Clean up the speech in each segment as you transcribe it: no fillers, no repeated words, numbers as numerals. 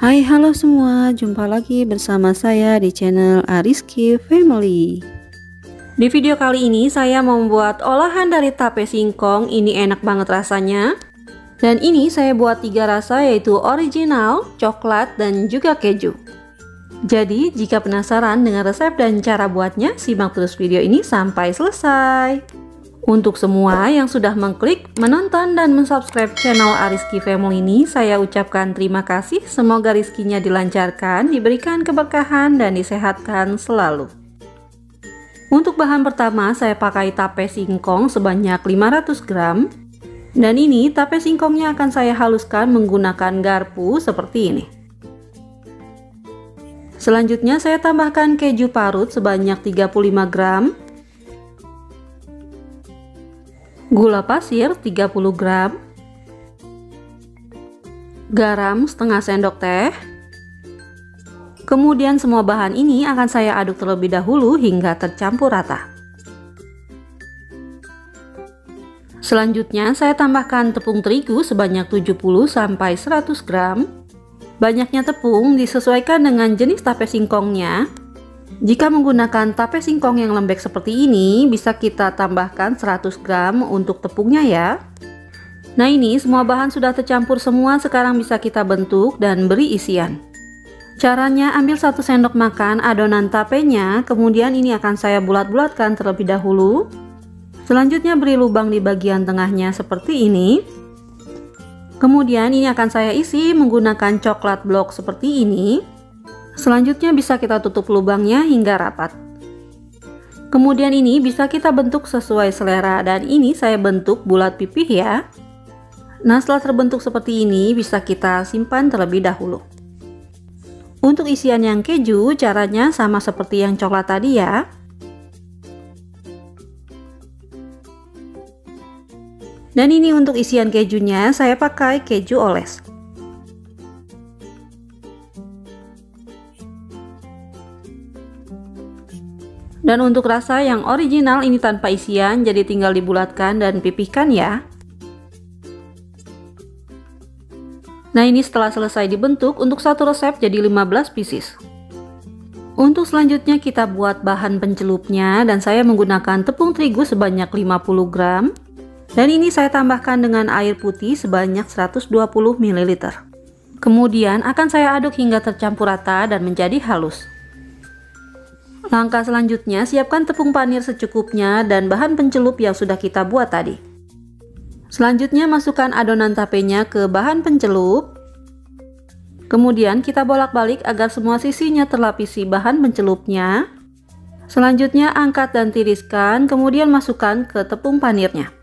Hai, halo semua, jumpa lagi bersama saya di channel Ariski Family. Di video kali ini saya mau membuat olahan dari tape singkong. Ini enak banget rasanya. Dan ini saya buat 3 rasa, yaitu original, coklat, dan juga keju. Jadi jika penasaran dengan resep dan cara buatnya, simak terus video ini sampai selesai. Untuk semua yang sudah mengklik, menonton, dan mensubscribe channel Ariski Family ini, saya ucapkan terima kasih. Semoga rizkinya dilancarkan, diberikan keberkahan, dan disehatkan selalu. Untuk bahan pertama, saya pakai tape singkong sebanyak 500 gram. Dan ini tape singkongnya akan saya haluskan menggunakan garpu seperti ini. Selanjutnya saya tambahkan keju parut sebanyak 35 gram. Gula pasir 30 gram, garam setengah sendok teh. Kemudian semua bahan ini akan saya aduk terlebih dahulu hingga tercampur rata. Selanjutnya saya tambahkan tepung terigu sebanyak 70-100 gram. Banyaknya tepung disesuaikan dengan jenis tape singkongnya. Jika menggunakan tape singkong yang lembek seperti ini, bisa kita tambahkan 100 gram untuk tepungnya ya. Nah, ini semua bahan sudah tercampur semua, sekarang bisa kita bentuk dan beri isian. Caranya, ambil 1 sendok makan adonan tapenya, kemudian ini akan saya bulat-bulatkan terlebih dahulu. Selanjutnya beri lubang di bagian tengahnya seperti ini. Kemudian ini akan saya isi menggunakan coklat blok seperti ini. Selanjutnya bisa kita tutup lubangnya hingga rapat. Kemudian ini bisa kita bentuk sesuai selera, dan ini saya bentuk bulat pipih ya. Nah, setelah terbentuk seperti ini bisa kita simpan terlebih dahulu. Untuk isian yang keju, caranya sama seperti yang coklat tadi ya. Dan ini untuk isian kejunya saya pakai keju oles. Dan untuk rasa yang original ini tanpa isian, jadi tinggal dibulatkan dan pipihkan ya. Nah, ini setelah selesai dibentuk, untuk satu resep jadi 15 pieces. Untuk selanjutnya kita buat bahan pencelupnya, dan saya menggunakan tepung terigu sebanyak 50 gram. Dan ini saya tambahkan dengan air putih sebanyak 120 ml. Kemudian akan saya aduk hingga tercampur rata dan menjadi halus. Langkah selanjutnya, siapkan tepung panir secukupnya dan bahan pencelup yang sudah kita buat tadi. Selanjutnya masukkan adonan tapenya ke bahan pencelup. Kemudian kita bolak-balik agar semua sisinya terlapisi bahan pencelupnya. Selanjutnya angkat dan tiriskan, kemudian masukkan ke tepung panirnya.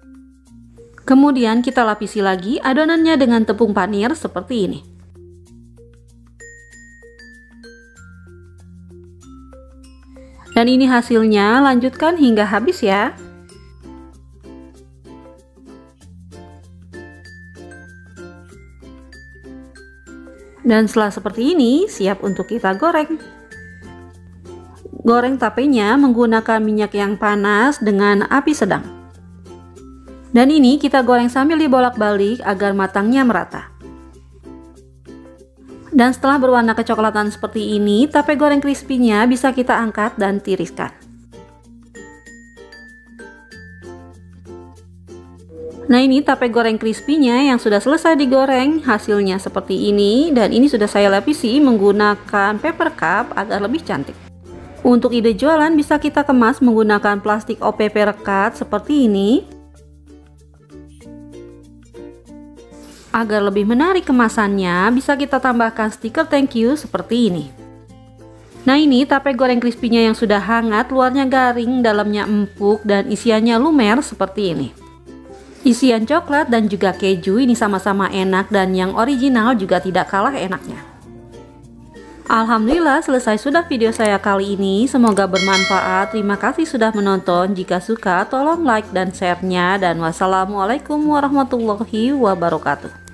Kemudian kita lapisi lagi adonannya dengan tepung panir seperti ini. Dan ini hasilnya, lanjutkan hingga habis ya. Dan setelah seperti ini, siap untuk kita goreng. Goreng tapenya menggunakan minyak yang panas dengan api sedang. Dan ini kita goreng sambil dibolak-balik agar matangnya merata. Dan setelah berwarna kecoklatan seperti ini, tape goreng crispy-nya bisa kita angkat dan tiriskan. Nah, ini tape goreng crispy-nya yang sudah selesai digoreng, hasilnya seperti ini. Dan ini sudah saya lapisi menggunakan paper cup agar lebih cantik. Untuk ide jualan bisa kita kemas menggunakan plastik OPP rekat seperti ini. Agar lebih menarik kemasannya, bisa kita tambahkan stiker thank you seperti ini. Nah, ini tape goreng crispy-nya yang sudah hangat, luarnya garing, dalamnya empuk, dan isiannya lumer seperti ini. Isian coklat dan juga keju ini sama-sama enak, dan yang original juga tidak kalah enaknya. Alhamdulillah, selesai sudah video saya kali ini. Semoga bermanfaat. Terima kasih sudah menonton. Jika suka, tolong like dan share-nya. Dan wassalamualaikum warahmatullahi wabarakatuh.